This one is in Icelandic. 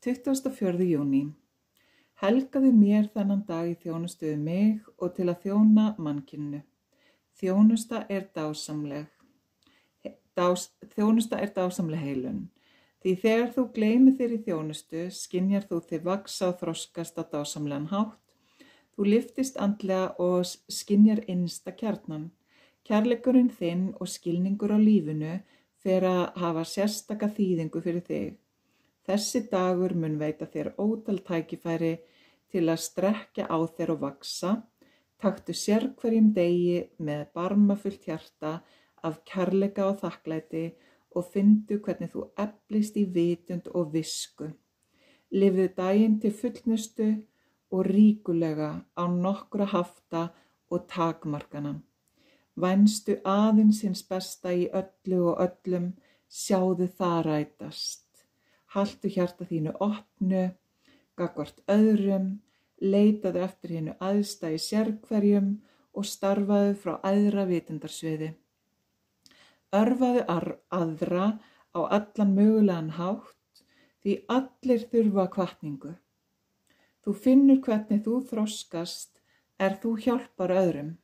24. júní. Helgaðu mér þennan dag í þjónustu við mig og til að þjóna mannkyninu. Þjónusta er dásamleg heilun. Því þegar þú gleymir þér í þjónustu, skynjar þú þig vaxa og þroskast á dásamlegan hátt. Þú lyftist andlega og skynjar innsta kjarnan. Kærleikurinn þinn og skilningur á lífinu fer að hafa sérstaka þýðingu fyrir þig. Þessi dagur mun veita þér ótal tækifæri til að strekkja á þér og vaxa. Taktu sérhverjum degi með barmafullt hjarta af kærleika og þakklæti og finndu hvernig þú eflist í vitund og visku. Lifðu daginn til fullnustu og ríkulega án nokkra hafta og takmarkana. Vænstu aðeins hins besta í öllu og öllum, sjáðu það rætast. Haltu hjarta þínu opnu, gagnvart öðrum, leitaðu eftir hinu æðsta í sérhverjum og starfaðu frá æðra vitundarsviði. Örvaðu aðra á allan mögulegan hátt, því allir þurfa hvatningu. Þú finnur hvernig þú þroskast þú hjálpar öðrum.